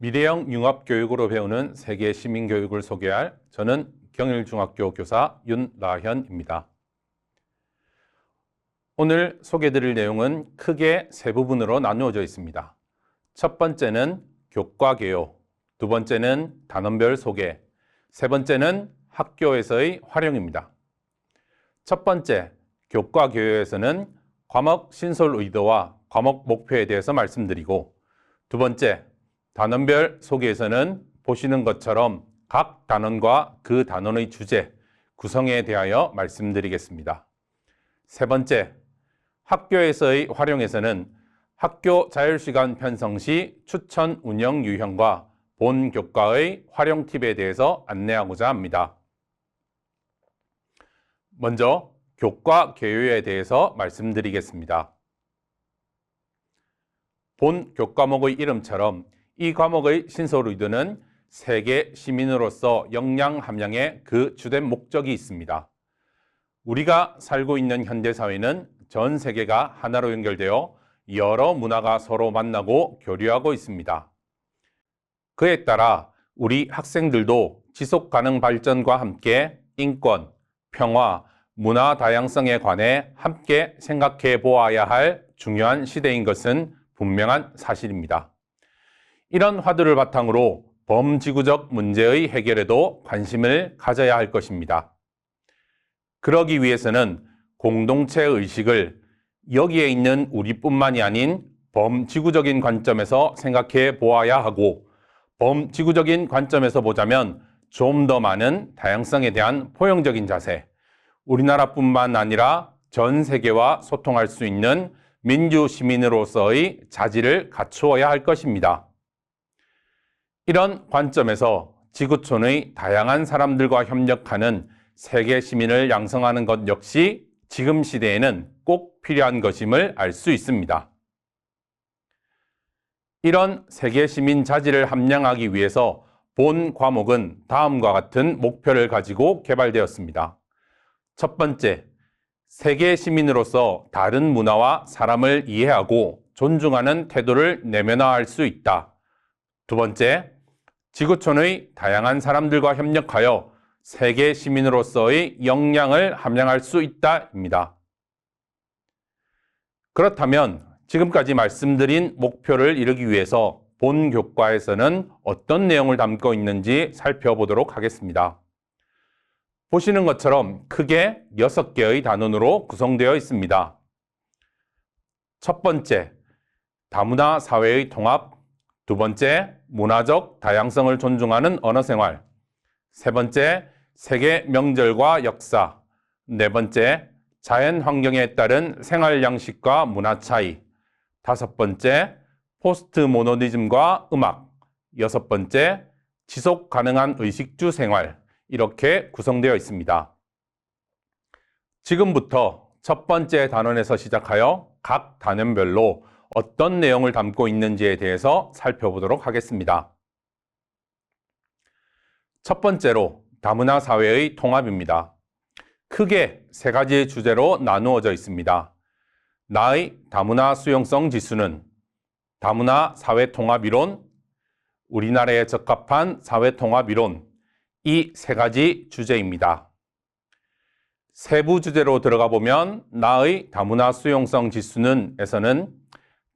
미래형 융합교육으로 배우는 세계 시민교육을 소개할 저는 경일중학교 교사 윤라현입니다. 오늘 소개드릴 내용은 크게 세 부분으로 나누어져 있습니다. 첫 번째는 교과개요, 두 번째는 단원별 소개, 세 번째는 학교에서의 활용입니다. 첫 번째, 교과개요에서는 과목 신설 의도와 과목 목표에 대해서 말씀드리고, 두 번째, 단원별 소개에서는 보시는 것처럼 각 단원과 그 단원의 주제, 구성에 대하여 말씀드리겠습니다. 세 번째, 학교에서의 활용에서는 학교 자율시간 편성 시 추천 운영 유형과 본 교과의 활용 팁에 대해서 안내하고자 합니다. 먼저 교과 개요에 대해서 말씀드리겠습니다. 본 교과목의 이름처럼 이 과목의 신설 의도는 세계 시민으로서 역량 함양의 그 주된 목적이 있습니다. 우리가 살고 있는 현대사회는 전 세계가 하나로 연결되어 여러 문화가 서로 만나고 교류하고 있습니다. 그에 따라 우리 학생들도 지속가능 발전과 함께 인권, 평화, 문화 다양성에 관해 함께 생각해 보아야 할 중요한 시대인 것은 분명한 사실입니다. 이런 화두를 바탕으로 범지구적 문제의 해결에도 관심을 가져야 할 것입니다. 그러기 위해서는 공동체 의식을 여기에 있는 우리뿐만이 아닌 범지구적인 관점에서 생각해 보아야 하고, 범지구적인 관점에서 보자면 좀 더 많은 다양성에 대한 포용적인 자세, 우리나라뿐만 아니라 전 세계와 소통할 수 있는 민주 시민으로서의 자질을 갖추어야 할 것입니다. 이런 관점에서 지구촌의 다양한 사람들과 협력하는 세계 시민을 양성하는 것 역시 지금 시대에는 꼭 필요한 것임을 알 수 있습니다. 이런 세계 시민 자질을 함양하기 위해서 본 과목은 다음과 같은 목표를 가지고 개발되었습니다. 첫 번째, 세계 시민으로서 다른 문화와 사람을 이해하고 존중하는 태도를 내면화할 수 있다. 두 번째, 지구촌의 다양한 사람들과 협력하여 세계 시민으로서의 역량을 함양할 수 있다입니다. 그렇다면 지금까지 말씀드린 목표를 이루기 위해서 본 교과에서는 어떤 내용을 담고 있는지 살펴보도록 하겠습니다. 보시는 것처럼 크게 6개의 단원으로 구성되어 있습니다. 첫 번째, 다문화 사회의 통합. 두 번째, 문화적 다양성을 존중하는 언어생활. 세 번째, 세계 명절과 역사. 네 번째, 자연 환경에 따른 생활 양식과 문화 차이. 다섯 번째, 포스트 모더니즘과 음악. 여섯 번째, 지속 가능한 의식주 생활. 이렇게 구성되어 있습니다. 지금부터 첫 번째 단원에서 시작하여 각 단원별로 어떤 내용을 담고 있는지에 대해서 살펴보도록 하겠습니다. 첫 번째로 다문화 사회의 통합입니다. 크게 세 가지 주제로 나누어져 있습니다. 나의 다문화 수용성 지수는 다문화 사회 통합 이론, 우리나라에 적합한 사회 통합 이론, 이 세 가지 주제입니다. 세부 주제로 들어가 보면 나의 다문화 수용성 지수는 에서는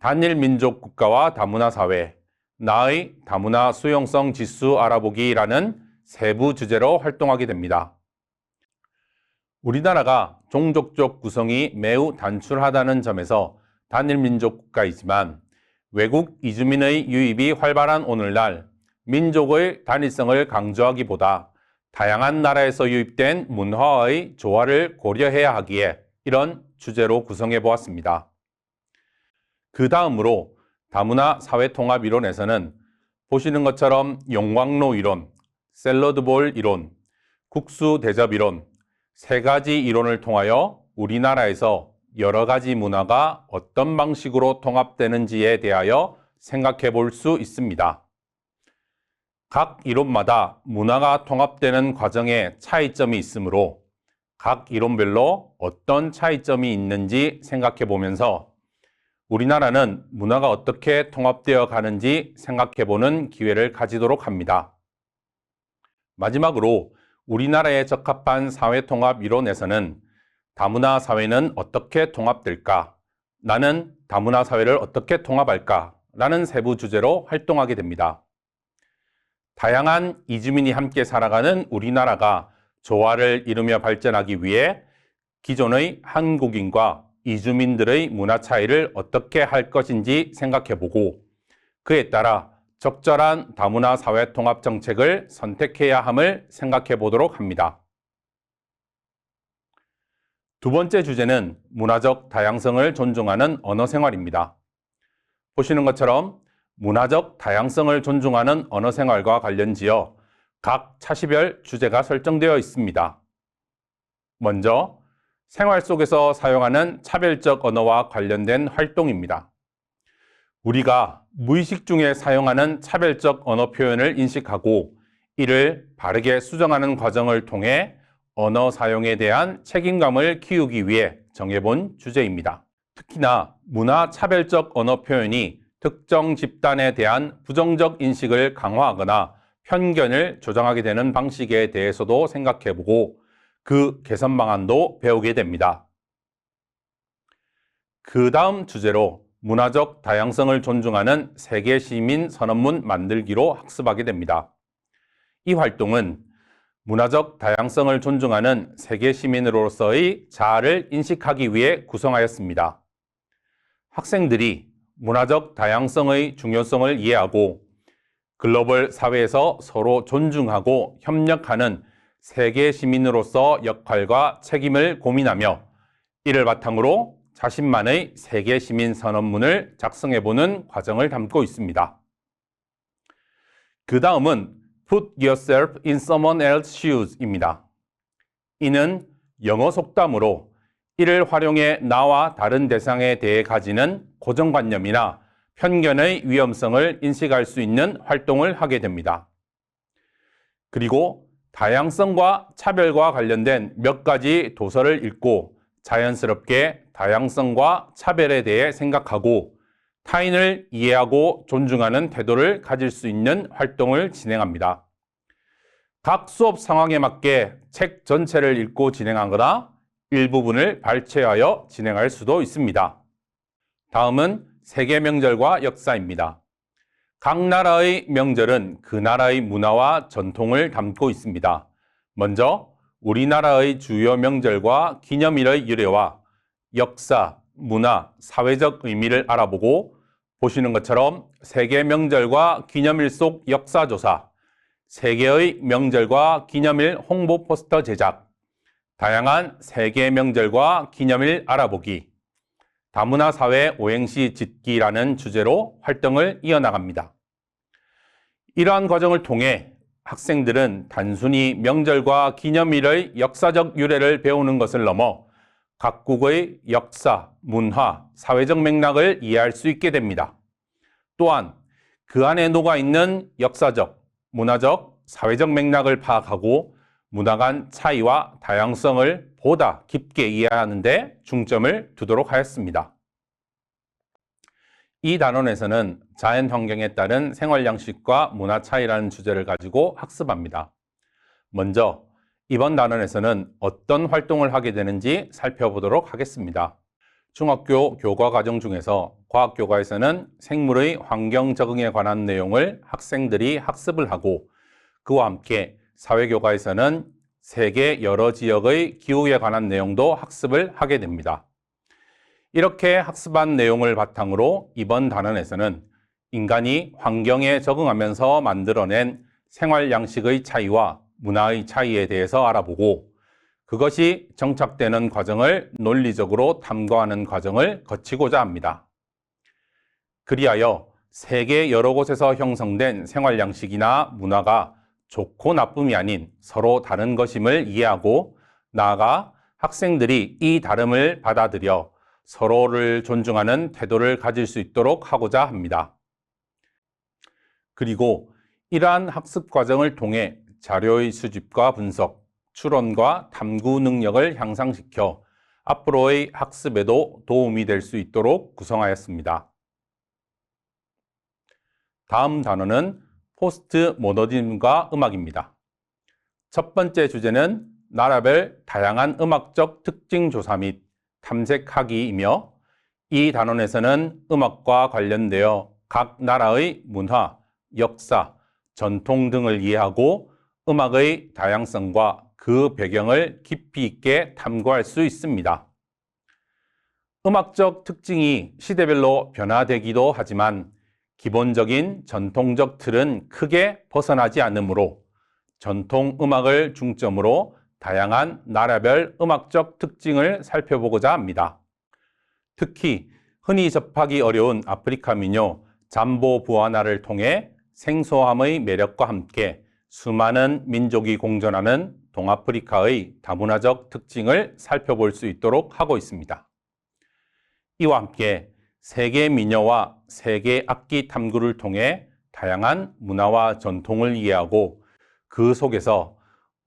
단일 민족 국가와 다문화 사회, 나의 다문화 수용성 지수 알아보기라는 세부 주제로 활동하게 됩니다. 우리나라가 종족적 구성이 매우 단출하다는 점에서 단일 민족 국가이지만 외국 이주민의 유입이 활발한 오늘날 민족의 단일성을 강조하기보다 다양한 나라에서 유입된 문화의 조화를 고려해야 하기에 이런 주제로 구성해 보았습니다. 그 다음으로 다문화 사회통합 이론에서는 보시는 것처럼 용광로 이론, 샐러드볼 이론, 국수 대접 이론, 세 가지 이론을 통하여 우리나라에서 여러 가지 문화가 어떤 방식으로 통합되는지에 대하여 생각해 볼 수 있습니다. 각 이론마다 문화가 통합되는 과정에 차이점이 있으므로 각 이론별로 어떤 차이점이 있는지 생각해 보면서 우리나라는 문화가 어떻게 통합되어 가는지 생각해보는 기회를 가지도록 합니다. 마지막으로 우리나라에 적합한 사회통합 이론에서는 다문화 사회는 어떻게 통합될까? 나는 다문화 사회를 어떻게 통합할까? 라는 세부 주제로 활동하게 됩니다. 다양한 이주민이 함께 살아가는 우리나라가 조화를 이루며 발전하기 위해 기존의 한국인과 이주민들의 문화 차이를 어떻게 할 것인지 생각해보고 그에 따라 적절한 다문화 사회 통합 정책을 선택해야 함을 생각해 보도록 합니다. 두 번째 주제는 문화적 다양성을 존중하는 언어 생활입니다. 보시는 것처럼 문화적 다양성을 존중하는 언어 생활과 관련지어 각 차시별 주제가 설정되어 있습니다. 먼저 생활 속에서 사용하는 차별적 언어와 관련된 활동입니다. 우리가 무의식 중에 사용하는 차별적 언어 표현을 인식하고 이를 바르게 수정하는 과정을 통해 언어 사용에 대한 책임감을 키우기 위해 정해본 주제입니다. 특히나 문화 차별적 언어 표현이 특정 집단에 대한 부정적 인식을 강화하거나 편견을 조장하게 되는 방식에 대해서도 생각해보고 그 개선 방안도 배우게 됩니다. 그 다음 주제로 문화적 다양성을 존중하는 세계 시민 선언문 만들기로 학습하게 됩니다. 이 활동은 문화적 다양성을 존중하는 세계 시민으로서의 자아를 인식하기 위해 구성하였습니다. 학생들이 문화적 다양성의 중요성을 이해하고 글로벌 사회에서 서로 존중하고 협력하는 세계 시민으로서 역할과 책임을 고민하며 이를 바탕으로 자신만의 세계 시민 선언문을 작성해보는 과정을 담고 있습니다. 그 다음은 Put yourself in someone else's shoes입니다. 이는 영어 속담으로 이를 활용해 나와 다른 대상에 대해 가지는 고정관념이나 편견의 위험성을 인식할 수 있는 활동을 하게 됩니다. 그리고 다양성과 차별과 관련된 몇 가지 도서를 읽고 자연스럽게 다양성과 차별에 대해 생각하고 타인을 이해하고 존중하는 태도를 가질 수 있는 활동을 진행합니다. 각 수업 상황에 맞게 책 전체를 읽고 진행하거나 일부분을 발췌하여 진행할 수도 있습니다. 다음은 세계 명절과 역사입니다. 각 나라의 명절은 그 나라의 문화와 전통을 담고 있습니다. 먼저 우리나라의 주요 명절과 기념일의 유래와 역사, 문화, 사회적 의미를 알아보고 보시는 것처럼 세계 명절과 기념일 속 역사조사, 세계의 명절과 기념일 홍보 포스터 제작, 다양한 세계 명절과 기념일 알아보기, 다문화 사회 오행시 짓기라는 주제로 활동을 이어나갑니다. 이러한 과정을 통해 학생들은 단순히 명절과 기념일의 역사적 유래를 배우는 것을 넘어 각국의 역사, 문화, 사회적 맥락을 이해할 수 있게 됩니다. 또한 그 안에 녹아있는 역사적, 문화적, 사회적 맥락을 파악하고 문화 간 차이와 다양성을 보다 깊게 이해하는 데 중점을 두도록 하였습니다. 이 단원에서는 자연 환경에 따른 생활 양식과 문화 차이라는 주제를 가지고 학습합니다. 먼저 이번 단원에서는 어떤 활동을 하게 되는지 살펴보도록 하겠습니다. 중학교 교과 과정 중에서 과학교과에서는 생물의 환경 적응에 관한 내용을 학생들이 학습을 하고 그와 함께 사회교과에서는 세계 여러 지역의 기후에 관한 내용도 학습을 하게 됩니다. 이렇게 학습한 내용을 바탕으로 이번 단원에서는 인간이 환경에 적응하면서 만들어낸 생활 양식의 차이와 문화의 차이에 대해서 알아보고 그것이 정착되는 과정을 논리적으로 탐구하는 과정을 거치고자 합니다. 그리하여 세계 여러 곳에서 형성된 생활 양식이나 문화가 좋고 나쁨이 아닌 서로 다른 것임을 이해하고 나아가 학생들이 이 다름을 받아들여 서로를 존중하는 태도를 가질 수 있도록 하고자 합니다. 그리고 이러한 학습 과정을 통해 자료의 수집과 분석, 추론과 탐구 능력을 향상시켜 앞으로의 학습에도 도움이 될 수 있도록 구성하였습니다. 다음 단어는 포스트 모더니즘과 음악입니다. 첫 번째 주제는 나라별 다양한 음악적 특징 조사 및 탐색하기이며, 이 단원에서는 음악과 관련되어 각 나라의 문화, 역사, 전통 등을 이해하고 음악의 다양성과 그 배경을 깊이 있게 탐구할 수 있습니다. 음악적 특징이 시대별로 변화되기도 하지만 기본적인 전통적 틀은 크게 벗어나지 않으므로 전통 음악을 중점으로 다양한 나라별 음악적 특징을 살펴보고자 합니다. 특히 흔히 접하기 어려운 아프리카 민요 잠보부아나를 통해 생소함의 매력과 함께 수많은 민족이 공존하는 동아프리카의 다문화적 특징을 살펴볼 수 있도록 하고 있습니다. 이와 함께 세계 민요와 세계 악기 탐구를 통해 다양한 문화와 전통을 이해하고 그 속에서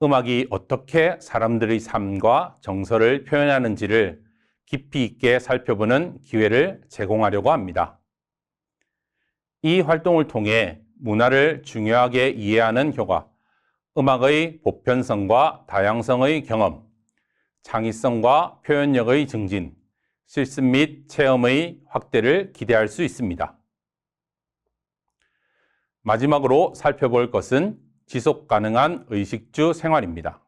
음악이 어떻게 사람들의 삶과 정서를 표현하는지를 깊이 있게 살펴보는 기회를 제공하려고 합니다. 이 활동을 통해 문화를 중요하게 이해하는 효과, 음악의 보편성과 다양성의 경험, 창의성과 표현력의 증진, 실습 및 체험의 확대를 기대할 수 있습니다. 마지막으로 살펴볼 것은 지속 가능한 의식주 생활입니다.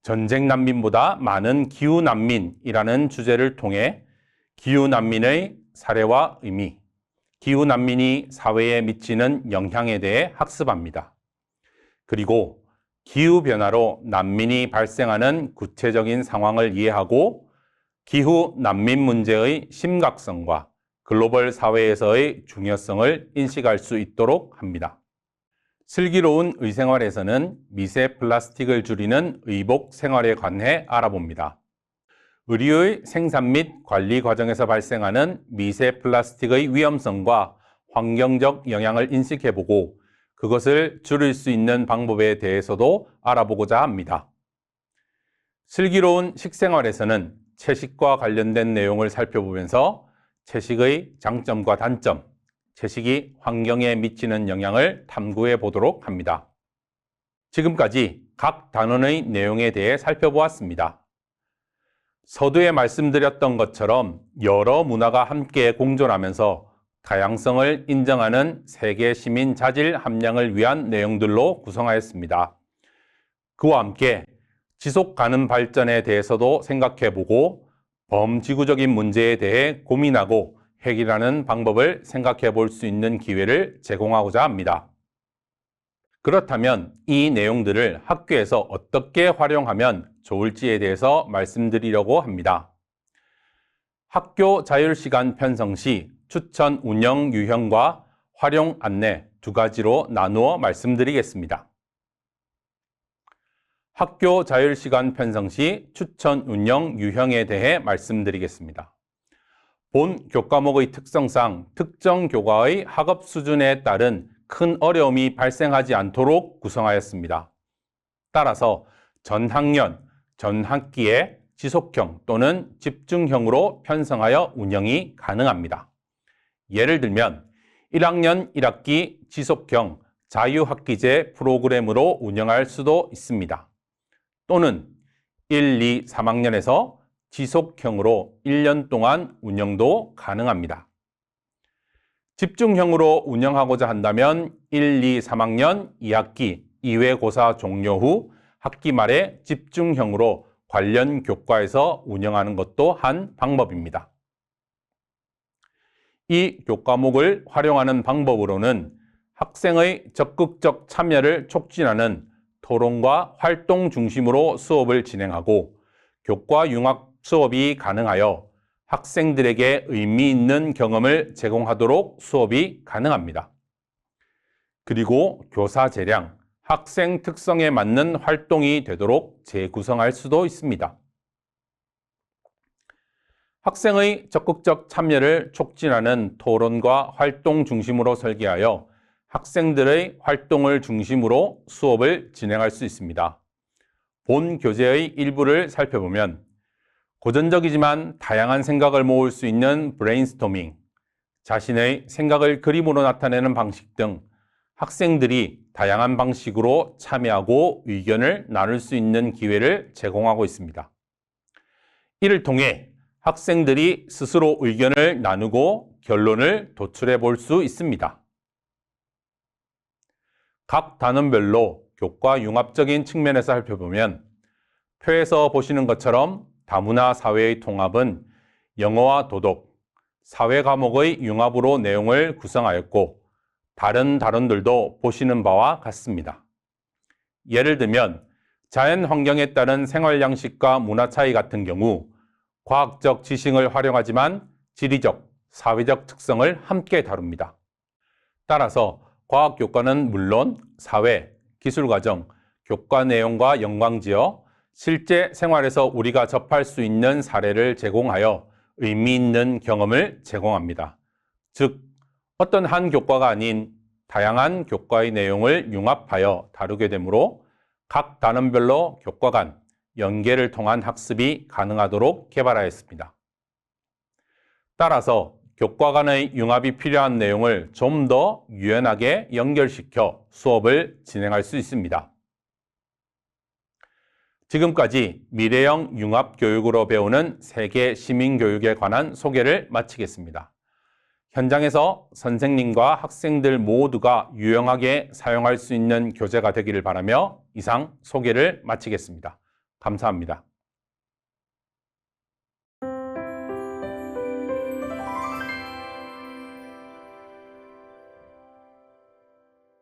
전쟁 난민보다 많은 기후 난민이라는 주제를 통해 기후 난민의 사례와 의미, 기후 난민이 사회에 미치는 영향에 대해 학습합니다. 그리고 기후 변화로 난민이 발생하는 구체적인 상황을 이해하고 기후 난민 문제의 심각성과 글로벌 사회에서의 중요성을 인식할 수 있도록 합니다. 슬기로운 의생활에서는 미세 플라스틱을 줄이는 의복 생활에 관해 알아봅니다. 의류의 생산 및 관리 과정에서 발생하는 미세 플라스틱의 위험성과 환경적 영향을 인식해보고 그것을 줄일 수 있는 방법에 대해서도 알아보고자 합니다. 슬기로운 식생활에서는 채식과 관련된 내용을 살펴보면서 채식의 장점과 단점, 채식이 환경에 미치는 영향을 탐구해 보도록 합니다. 지금까지 각 단원의 내용에 대해 살펴보았습니다. 서두에 말씀드렸던 것처럼 여러 문화가 함께 공존하면서 다양성을 인정하는 세계 시민 자질 함량을 위한 내용들로 구성하였습니다. 그와 함께 지속 가능 발전에 대해서도 생각해보고 범지구적인 문제에 대해 고민하고 해결하는 방법을 생각해 볼 수 있는 기회를 제공하고자 합니다. 그렇다면 이 내용들을 학교에서 어떻게 활용하면 좋을지에 대해서 말씀드리려고 합니다. 학교 자율시간 편성 시 추천 운영 유형과 활용 안내 두 가지로 나누어 말씀드리겠습니다. 학교 자율시간 편성 시 추천 운영 유형에 대해 말씀드리겠습니다. 본 교과목의 특성상 특정 교과의 학업 수준에 따른 큰 어려움이 발생하지 않도록 구성하였습니다. 따라서 전 학년, 전 학기에 지속형 또는 집중형으로 편성하여 운영이 가능합니다. 예를 들면 1학년 1학기 지속형 자유학기제 프로그램으로 운영할 수도 있습니다. 또는 1, 2, 3학년에서 지속형으로 1년 동안 운영도 가능합니다. 집중형으로 운영하고자 한다면 1, 2, 3학년 2학기 2회고사 종료 후 학기 말에 집중형으로 관련 교과에서 운영하는 것도 한 방법입니다. 이 교과목을 활용하는 방법으로는 학생의 적극적 참여를 촉진하는 토론과 활동 중심으로 수업을 진행하고 교과 융합 수업이 가능하여 학생들에게 의미 있는 경험을 제공하도록 수업이 가능합니다. 그리고 교사 재량, 학생 특성에 맞는 활동이 되도록 재구성할 수도 있습니다. 학생의 적극적 참여를 촉진하는 토론과 활동 중심으로 설계하여 학생들의 활동을 중심으로 수업을 진행할 수 있습니다. 본 교재의 일부를 살펴보면 고전적이지만 다양한 생각을 모을 수 있는 브레인스토밍, 자신의 생각을 그림으로 나타내는 방식 등 학생들이 다양한 방식으로 참여하고 의견을 나눌 수 있는 기회를 제공하고 있습니다. 이를 통해 학생들이 스스로 의견을 나누고 결론을 도출해 볼 수 있습니다. 각 단원별로 교과 융합적인 측면에서 살펴보면 표에서 보시는 것처럼 다문화 사회의 통합은 영어와 도덕, 사회 과목의 융합으로 내용을 구성하였고 다른 단원들도 보시는 바와 같습니다. 예를 들면 자연 환경에 따른 생활 양식과 문화 차이 같은 경우 과학적 지식을 활용하지만 지리적, 사회적 특성을 함께 다룹니다. 따라서 과학 교과는 물론 사회, 기술 과정, 교과 내용과 연관지어 실제 생활에서 우리가 접할 수 있는 사례를 제공하여 의미 있는 경험을 제공합니다. 즉, 어떤 한 교과가 아닌 다양한 교과의 내용을 융합하여 다루게 되므로 각 단원별로 교과 간 연계를 통한 학습이 가능하도록 개발하였습니다. 따라서 교과 간의 융합이 필요한 내용을 좀 더 유연하게 연결시켜 수업을 진행할 수 있습니다. 지금까지 미래형 융합교육으로 배우는 세계 시민교육에 관한 소개를 마치겠습니다. 현장에서 선생님과 학생들 모두가 유용하게 사용할 수 있는 교재가 되기를 바라며 이상 소개를 마치겠습니다. 감사합니다.